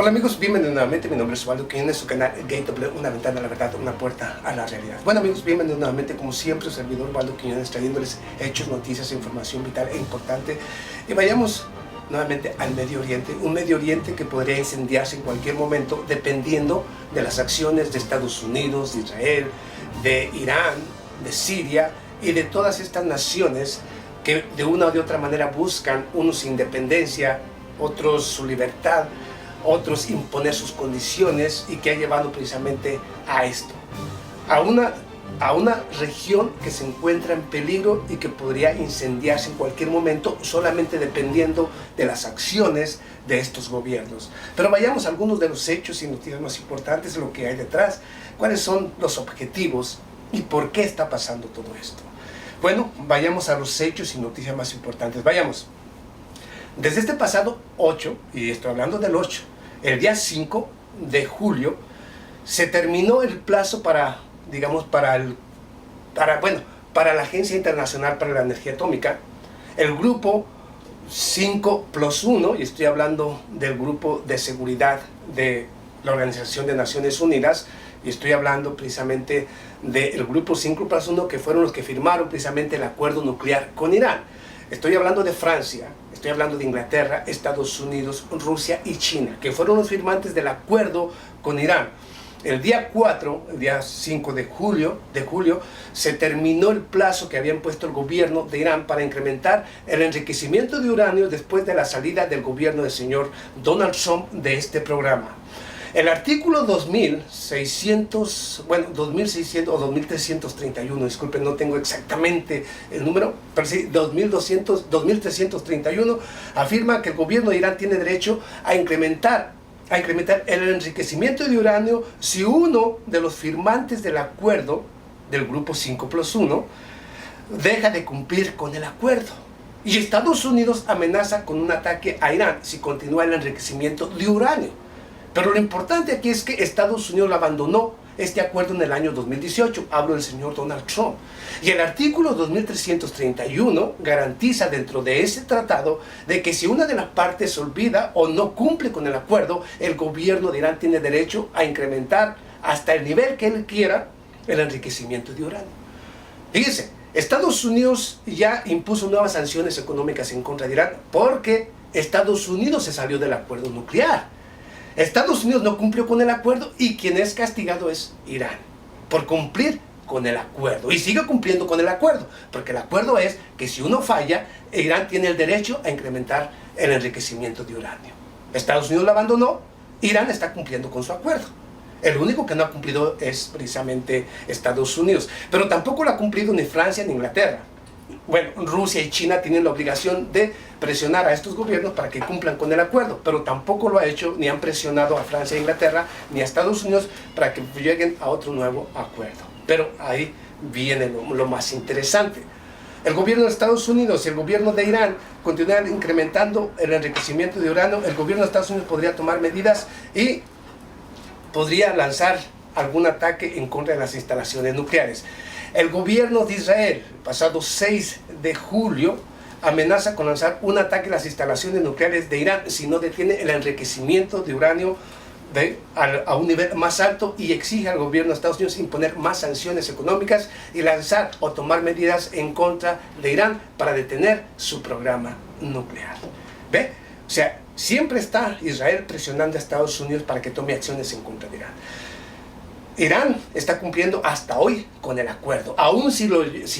Hola amigos, bienvenidos nuevamente. Mi nombre es Osvaldo Quiñones, su canal Gateway, una ventana a la verdad, una puerta a la realidad. Bueno amigos, bienvenidos nuevamente, como siempre, su servidor Osvaldo Quiñones, trayéndoles hechos, noticias, información vital e importante. Y vayamos nuevamente al Medio Oriente, un Medio Oriente que podría incendiarse en cualquier momento, dependiendo de las acciones de Estados Unidos, de Israel, de Irán, de Siria y de todas estas naciones que de una o de otra manera buscan, unos su independencia, otros su libertad, otros imponer sus condiciones, y que ha llevado precisamente a esto, a una región que se encuentra en peligro y que podría incendiarse en cualquier momento, solamente dependiendo de las acciones de estos gobiernos. Pero vayamos a algunos de los hechos y noticias más importantes, lo que hay detrás, cuáles son los objetivos y por qué está pasando todo esto. Bueno, vayamos a los hechos y noticias más importantes. Vayamos. Desde este pasado 8, y estoy hablando del 8, el día 5 de julio, se terminó el plazo para la Agencia Internacional para la Energía Atómica, el grupo 5+1, y estoy hablando del grupo de seguridad de la Organización de Naciones Unidas, y estoy hablando precisamente del grupo 5+1, que fueron los que firmaron precisamente el acuerdo nuclear con Irán. Estoy hablando de Francia, estoy hablando de Inglaterra, Estados Unidos, Rusia y China, que fueron los firmantes del acuerdo con Irán. El día 4, el día 5 de julio, se terminó el plazo que habían puesto el gobierno de Irán para incrementar el enriquecimiento de uranio después de la salida del gobierno del señor Donald Trump de este programa. El artículo 2600 o 2331, disculpen, no tengo exactamente el número, pero sí, 2331, afirma que el gobierno de Irán tiene derecho a incrementar el enriquecimiento de uranio si uno de los firmantes del acuerdo del grupo 5+1 deja de cumplir con el acuerdo. Y Estados Unidos amenaza con un ataque a Irán si continúa el enriquecimiento de uranio. Pero lo importante aquí es que Estados Unidos abandonó este acuerdo en el año 2018, hablo del señor Donald Trump. Y el artículo 2331 garantiza dentro de ese tratado de que si una de las partes olvida o no cumple con el acuerdo, el gobierno de Irán tiene derecho a incrementar hasta el nivel que él quiera el enriquecimiento de uranio. Fíjense, Estados Unidos ya impuso nuevas sanciones económicas en contra de Irán porque Estados Unidos se salió del acuerdo nuclear. Estados Unidos no cumplió con el acuerdo y quien es castigado es Irán por cumplir con el acuerdo, y sigue cumpliendo con el acuerdo, porque el acuerdo es que si uno falla, Irán tiene el derecho a incrementar el enriquecimiento de uranio. Estados Unidos lo abandonó, Irán está cumpliendo con su acuerdo. El único que no ha cumplido es precisamente Estados Unidos, pero tampoco lo ha cumplido ni Francia ni Inglaterra. Bueno, Rusia y China tienen la obligación de presionar a estos gobiernos para que cumplan con el acuerdo, pero tampoco lo ha hecho, ni han presionado a Francia e Inglaterra, ni a Estados Unidos para que lleguen a otro nuevo acuerdo. Pero ahí viene lo más interesante. El gobierno de Estados Unidos y el gobierno de Irán continúan incrementando el enriquecimiento de uranio. El gobierno de Estados Unidos podría tomar medidas y podría lanzar algún ataque en contra de las instalaciones nucleares. El gobierno de Israel, el pasado 6 de julio, amenaza con lanzar un ataque a las instalaciones nucleares de Irán si no detiene el enriquecimiento de uranio a un nivel más alto, y exige al gobierno de Estados Unidos imponer más sanciones económicas y lanzar o tomar medidas en contra de Irán para detener su programa nuclear. ¿Ve? O sea, siempre está Israel presionando a Estados Unidos para que tome acciones en contra de Irán. Irán está cumpliendo hasta hoy con el acuerdo. Aún si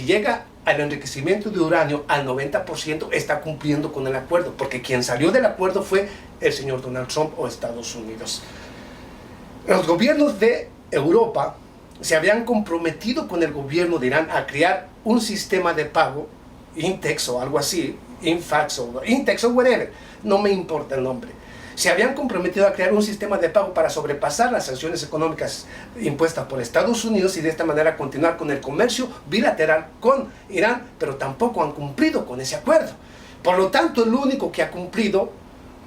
llega al enriquecimiento de uranio al 90%, está cumpliendo con el acuerdo, porque quien salió del acuerdo fue el señor Donald Trump o Estados Unidos. Los gobiernos de Europa se habían comprometido con el gobierno de Irán a crear un sistema de pago, Intex o algo así, Infax o Intex o whatever, no me importa el nombre. Se habían comprometido a crear un sistema de pago para sobrepasar las sanciones económicas impuestas por Estados Unidos y de esta manera continuar con el comercio bilateral con Irán, pero tampoco han cumplido con ese acuerdo. Por lo tanto, el único que ha cumplido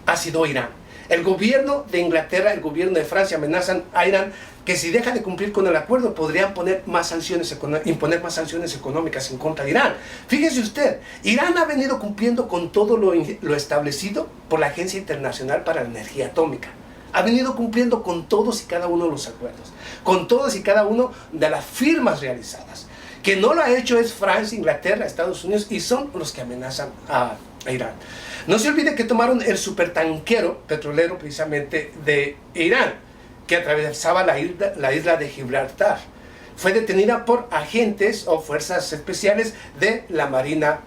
ha sido Irán. El gobierno de Inglaterra, el gobierno de Francia amenazan a Irán que si deja de cumplir con el acuerdo podrían imponer más sanciones económicas en contra de Irán. Fíjese usted, Irán ha venido cumpliendo con todo lo establecido por la Agencia Internacional para la Energía Atómica. ha venido cumpliendo con todos y cada uno de los acuerdos, con todos y cada uno de las firmas realizadas. Que no lo ha hecho es Francia, Inglaterra, Estados Unidos, y son los que amenazan a Irán. No se olvide que tomaron el supertanquero petrolero precisamente de Irán, que atravesaba la isla de Gibraltar. Fue detenida por agentes o fuerzas especiales de la Marina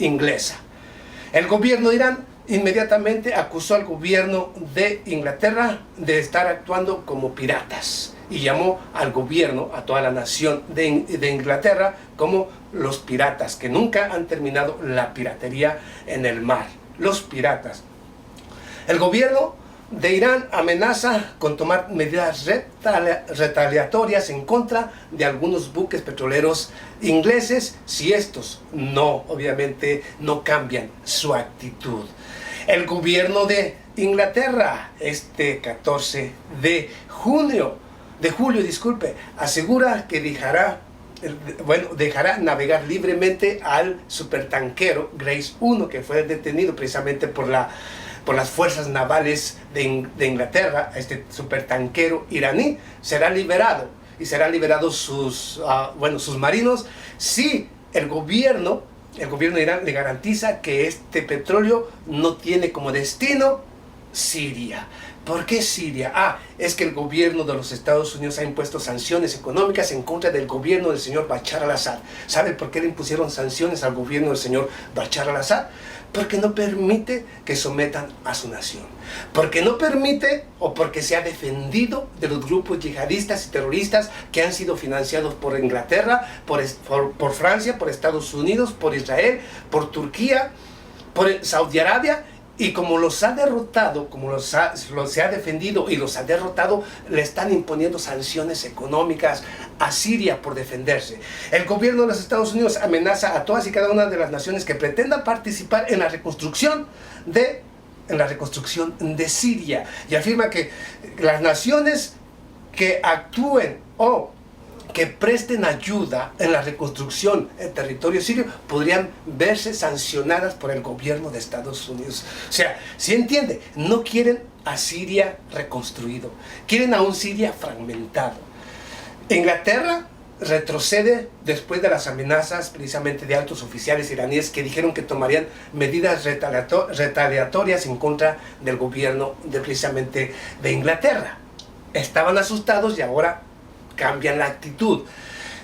inglesa. El gobierno de Irán inmediatamente acusó al gobierno de Inglaterra de estar actuando como piratas y llamó al gobierno, a toda la nación de Inglaterra, como los piratas, que nunca han terminado la piratería en el mar. Los piratas. El gobierno de Irán amenaza con tomar medidas retaliatorias en contra de algunos buques petroleros ingleses si estos obviamente no cambian su actitud. El gobierno de Inglaterra, este 14 de julio, asegura que dejará navegar libremente al supertanquero Grace 1, que fue detenido precisamente por las fuerzas navales de Inglaterra. Este supertanquero iraní será liberado, y serán liberados sus marinos si el gobierno de Irán le garantiza que este petróleo no tiene como destino Siria. ¿Por qué Siria? Es que el gobierno de los Estados Unidos ha impuesto sanciones económicas en contra del gobierno del señor Bashar al-Assad. ¿Sabe por qué le impusieron sanciones al gobierno del señor Bashar al-Assad? Porque no permite que sometan a su nación. Porque no permite, o porque se ha defendido de los grupos yihadistas y terroristas que han sido financiados por Inglaterra, por Francia, por Estados Unidos, por Israel, por Turquía, por Saudi Arabia. Y como los ha derrotado, se ha defendido y los ha derrotado, le están imponiendo sanciones económicas a Siria por defenderse. El gobierno de los Estados Unidos amenaza a todas y cada una de las naciones que pretendan participar en la reconstrucción de Siria. Y afirma que las naciones que actúen o que presten ayuda en la reconstrucción en territorio sirio podrían verse sancionadas por el gobierno de Estados Unidos. O sea, ¿sí entiende? No quieren a Siria reconstruido, quieren a un Siria fragmentado. Inglaterra retrocede después de las amenazas precisamente de altos oficiales iraníes que dijeron que tomarían medidas retaliatorias en contra del gobierno precisamente de Inglaterra. Estaban asustados y ahora cambian la actitud.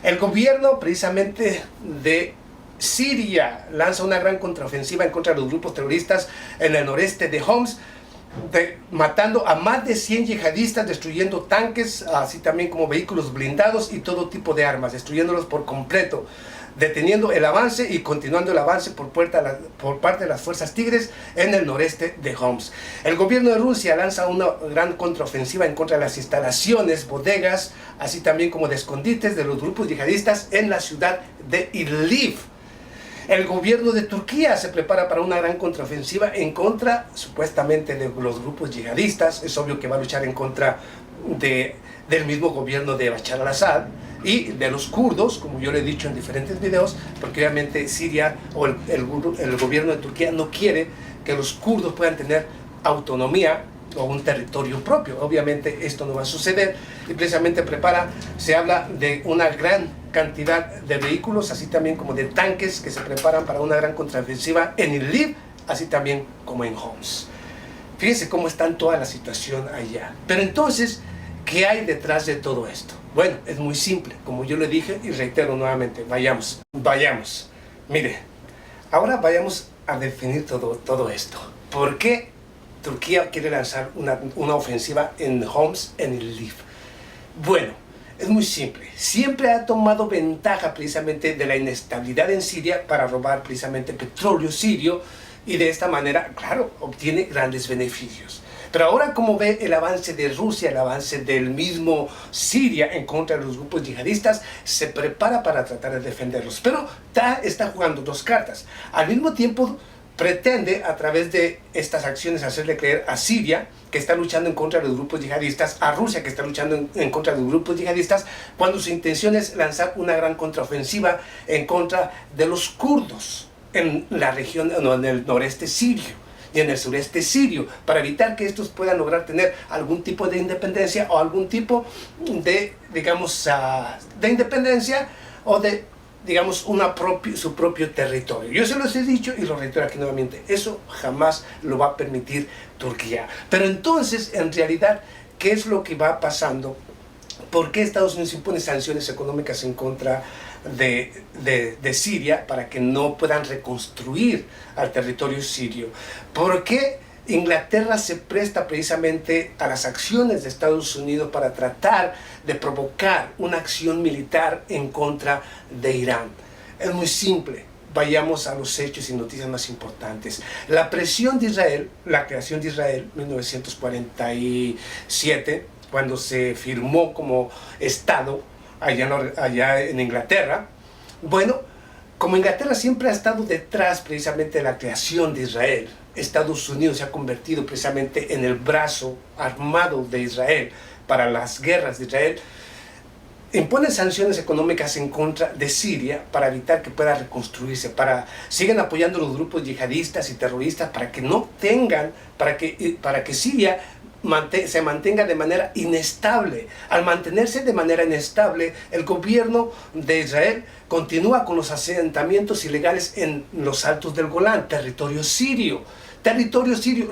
El gobierno precisamente de Siria lanza una gran contraofensiva en contra de los grupos terroristas en el noreste de Homs, matando a más de 100 yihadistas, destruyendo tanques, así también como vehículos blindados y todo tipo de armas, destruyéndolos por completo, deteniendo el avance y continuando el avance por parte de las fuerzas Tigres en el noreste de Homs. El gobierno de Rusia lanza una gran contraofensiva en contra de las instalaciones, bodegas, así también como de escondites de los grupos yihadistas en la ciudad de Idlib. El gobierno de Turquía se prepara para una gran contraofensiva en contra, supuestamente, de los grupos yihadistas. Es obvio que va a luchar en contra del mismo gobierno de Bashar al-Assad y de los kurdos, como yo le he dicho en diferentes videos, porque obviamente Siria o el gobierno de Turquía no quiere que los kurdos puedan tener autonomía o un territorio propio. Obviamente esto no va a suceder y precisamente se habla de una gran cantidad de vehículos, así también como de tanques que se preparan para una gran contraofensiva en Idlib, así también como en Homs. Fíjense cómo está toda la situación allá. Pero entonces, ¿qué hay detrás de todo esto? Bueno, es muy simple, como yo le dije y reitero nuevamente, vayamos. Mire, ahora vayamos a definir todo esto. ¿Por qué Turquía quiere lanzar una ofensiva en Homs, en Idlib? Bueno, es muy simple. Siempre ha tomado ventaja precisamente de la inestabilidad en Siria para robar precisamente petróleo sirio y de esta manera, claro, obtiene grandes beneficios. Pero ahora, como ve el avance de Rusia, el avance del mismo Siria en contra de los grupos yihadistas, se prepara para tratar de defenderlos. Pero está jugando dos cartas. Al mismo tiempo, pretende a través de estas acciones hacerle creer a Siria que está luchando en contra de los grupos yihadistas, a Rusia que está luchando en contra de los grupos yihadistas, cuando su intención es lanzar una gran contraofensiva en contra de los kurdos en la región, en el noreste sirio. y en el sureste sirio, para evitar que estos puedan lograr tener algún tipo de independencia o algún tipo de, digamos, de independencia o de, digamos, su propio territorio. Yo se los he dicho y lo reitero aquí nuevamente, eso jamás lo va a permitir Turquía. Pero entonces, en realidad, ¿qué es lo que va pasando? ¿Por qué Estados Unidos impone sanciones económicas en contra de Siria para que no puedan reconstruir al territorio sirio? ¿Por qué Inglaterra se presta precisamente a las acciones de Estados Unidos para tratar de provocar una acción militar en contra de Irán? Es muy simple. Vayamos a los hechos y noticias más importantes. La presión de Israel, la creación de Israel, 1947, cuando se firmó como Estado allá en Inglaterra. Bueno, como Inglaterra siempre ha estado detrás precisamente de la creación de Israel, Estados Unidos se ha convertido precisamente en el brazo armado de Israel para las guerras de Israel, imponen sanciones económicas en contra de Siria para evitar que pueda reconstruirse, siguen apoyando a los grupos yihadistas y terroristas para que no tengan, para que Siria se mantenga de manera inestable. Al mantenerse de manera inestable, el gobierno de Israel continúa con los asentamientos ilegales en los altos del Golán, territorio sirio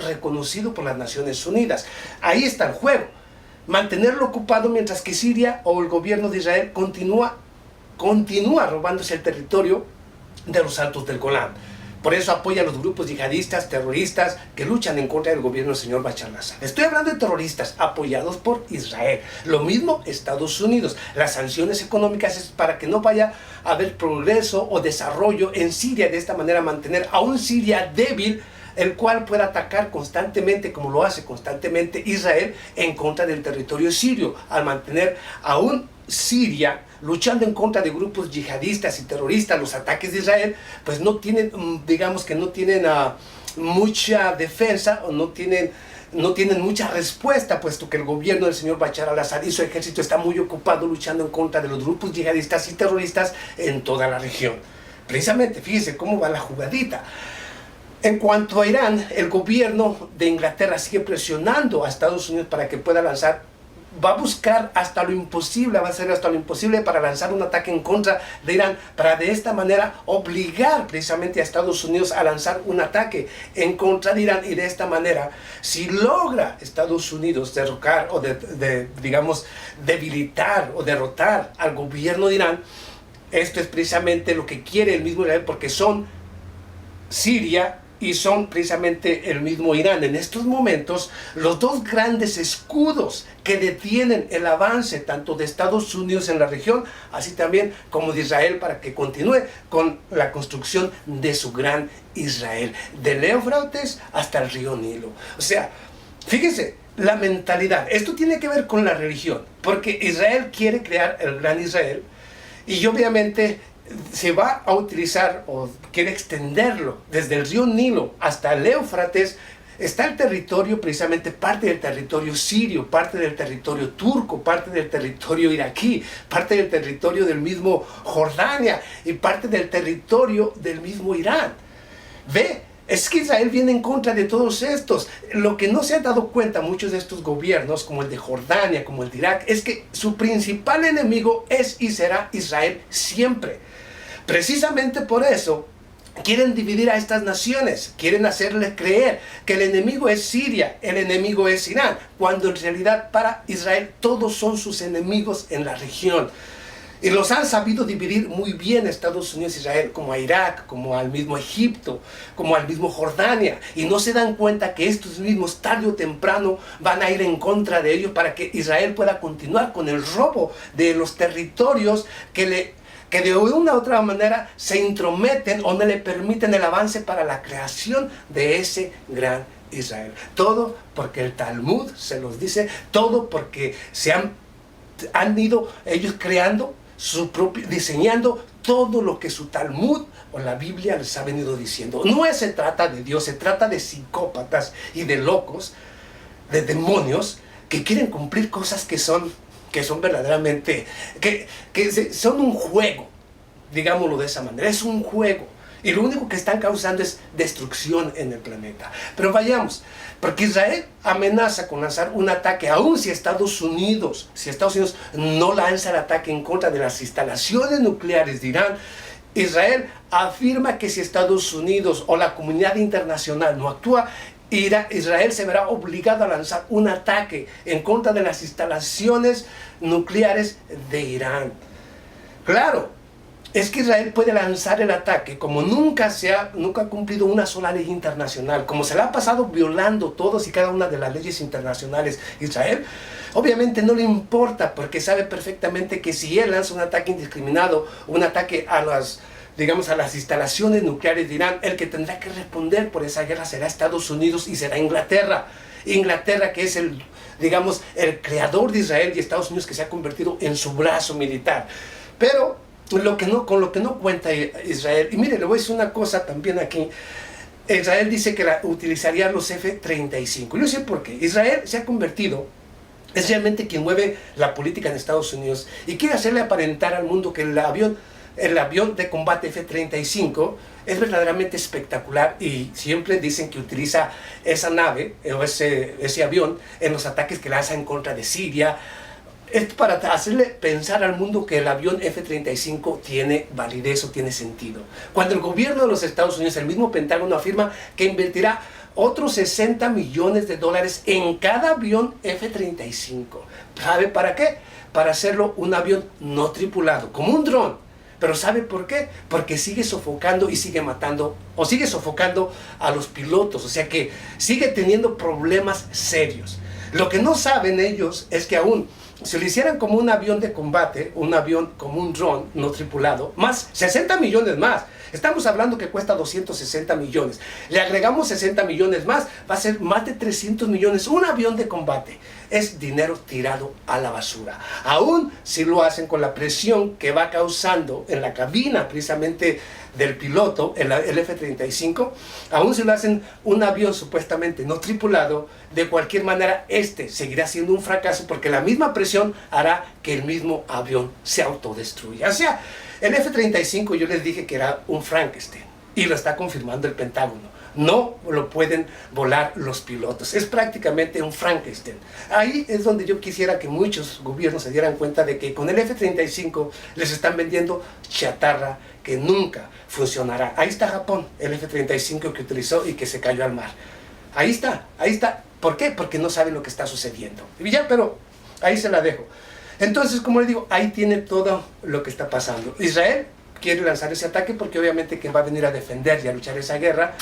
reconocido por las Naciones Unidas. Ahí está el juego. Mantenerlo ocupado mientras que Siria o el gobierno de Israel continúa robándose el territorio de los altos del Golán. Por eso apoya a los grupos yihadistas, terroristas, que luchan en contra del gobierno del señor Bashar al-Assad. Estoy hablando de terroristas apoyados por Israel. Lo mismo Estados Unidos. Las sanciones económicas es para que no vaya a haber progreso o desarrollo en Siria. De esta manera mantener a un Siria débil, el cual pueda atacar constantemente, como lo hace constantemente Israel, en contra del territorio sirio. Al mantener a un Siria luchando en contra de grupos yihadistas y terroristas, los ataques de Israel, pues no tienen, digamos que no tienen mucha defensa o no tienen mucha respuesta, puesto que el gobierno del señor Bashar al-Assad y su ejército está muy ocupado luchando en contra de los grupos yihadistas y terroristas en toda la región. Precisamente, fíjense cómo va la jugadita. En cuanto a Irán, el gobierno de Inglaterra sigue presionando a Estados Unidos para que pueda va a buscar hasta lo imposible, va a hacer hasta lo imposible para lanzar un ataque en contra de Irán, para de esta manera obligar precisamente a Estados Unidos a lanzar un ataque en contra de Irán, y de esta manera, si logra Estados Unidos derrocar o digamos, debilitar o derrotar al gobierno de Irán, esto es precisamente lo que quiere el mismo Israel, porque son Siria y son precisamente el mismo Irán. En estos momentos, los dos grandes escudos que detienen el avance tanto de Estados Unidos en la región, así también como de Israel, para que continúe con la construcción de su gran Israel, del Éufrates hasta el río Nilo. O sea, fíjense, la mentalidad, esto tiene que ver con la religión, porque Israel quiere crear el gran Israel, y obviamente se va a utilizar o quiere extenderlo desde el río Nilo hasta el Éufrates. Está el territorio, precisamente parte del territorio sirio, parte del territorio turco, parte del territorio iraquí, parte del territorio del mismo Jordania y parte del territorio del mismo Irán. Ve, es que Israel viene en contra de todos estos. Lo que no se han dado cuenta muchos de estos gobiernos, como el de Jordania, como el de Irak, es que su principal enemigo es y será Israel siempre. Precisamente por eso quieren dividir a estas naciones, quieren hacerles creer que el enemigo es Siria, el enemigo es Irán, cuando en realidad para Israel todos son sus enemigos en la región. Y los han sabido dividir muy bien Estados Unidos e Israel, como a Irak, como al mismo Egipto, como al mismo Jordania. Y no se dan cuenta que estos mismos tarde o temprano van a ir en contra de ellos para que Israel pueda continuar con el robo de los territorios que de una u otra manera se intrometen o no le permiten el avance para la creación de ese gran Israel. Todo porque el Talmud se los dice, todo porque han ido ellos creando diseñando todo lo que su Talmud o la Biblia les ha venido diciendo. No se trata de Dios, se trata de psicópatas y de locos, de demonios que quieren cumplir cosas que son verdaderamente, que son un juego, digámoslo de esa manera, es un juego. Y lo único que están causando es destrucción en el planeta. Pero vayamos, porque Israel amenaza con lanzar un ataque, aun si Estados Unidos no lanza el ataque en contra de las instalaciones nucleares de Irán. Israel afirma que si Estados Unidos o la comunidad internacional no actúa, Israel se verá obligado a lanzar un ataque en contra de las instalaciones nucleares de Irán. Claro, es que Israel puede lanzar el ataque como nunca ha cumplido una sola ley internacional, como se la ha pasado violando todos y cada una de las leyes internacionales. Israel obviamente no le importa, porque sabe perfectamente que si él lanza un ataque indiscriminado, un ataque a las instalaciones nucleares de Irán, el que tendrá que responder por esa guerra será Estados Unidos y será Inglaterra. Inglaterra, que es el creador de Israel, y Estados Unidos, que se ha convertido en su brazo militar. Pero con lo que no cuenta Israel, y mire, le voy a decir una cosa también aquí. Israel dice que utilizaría los F-35. Yo sé por qué. Israel se ha convertido, es realmente quien mueve la política en Estados Unidos y quiere hacerle aparentar al mundo que el avión de combate F-35 es verdaderamente espectacular, y siempre dicen que utiliza esa nave o ese avión en los ataques que lanza en contra de Siria. Es para hacerle pensar al mundo que el avión F-35 tiene validez o tiene sentido. Cuando el gobierno de los Estados Unidos, el mismo Pentágono, afirma que invertirá otros 60 millones de dólares en cada avión F-35. ¿Sabe para qué? Para hacerlo un avión no tripulado, como un dron. Pero ¿sabe por qué? Porque sigue sofocando y sigue matando, o sigue sofocando a los pilotos. O sea que sigue teniendo problemas serios. Lo que no saben ellos es que aún si lo hicieran como un avión de combate, un avión como un dron no tripulado, más 60 millones más. Estamos hablando que cuesta 260 millones. Le agregamos 60 millones más, va a ser más de 300 millones. Un avión de combate es dinero tirado a la basura. Aún si lo hacen con la presión que va causando en la cabina precisamente del piloto, el F-35, aún si lo hacen un avión supuestamente no tripulado, de cualquier manera seguirá siendo un fracaso, porque la misma presión hará que el mismo avión se autodestruya. O sea, el F-35 yo les dije que era un Frankenstein, y lo está confirmando el Pentágono. No lo pueden volar los pilotos, es prácticamente un Frankenstein. Ahí es donde yo quisiera que muchos gobiernos se dieran cuenta de que con el F-35 les están vendiendo chatarra que nunca funcionará. Ahí está Japón, el F-35 que utilizó y que se cayó al mar. Ahí está, ahí está. ¿Por qué? Porque no saben lo que está sucediendo. Y ya, pero ahí se la dejo. Entonces, como les digo, ahí tiene todo lo que está pasando. Israel quiere lanzar ese ataque porque obviamente quien va a venir a defender y a luchar esa guerra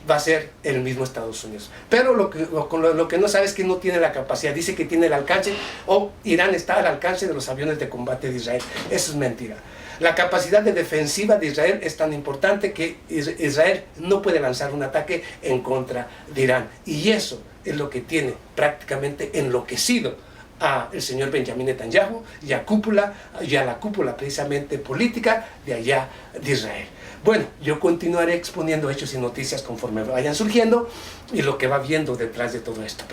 va a ser el mismo Estados Unidos. Pero lo que no sabe es que no tiene la capacidad. Dice que tiene el alcance, o Irán está al alcance de los aviones de combate de Israel. Eso es mentira. La capacidad de defensiva de Israel es tan importante que Israel no puede lanzar un ataque en contra de Irán. Y eso es lo que tiene prácticamente enloquecido a el señor Benjamín Netanyahu y a la cúpula precisamente política de allá de Israel. Bueno, yo continuaré exponiendo hechos y noticias conforme vayan surgiendo y lo que va viendo detrás de todo esto.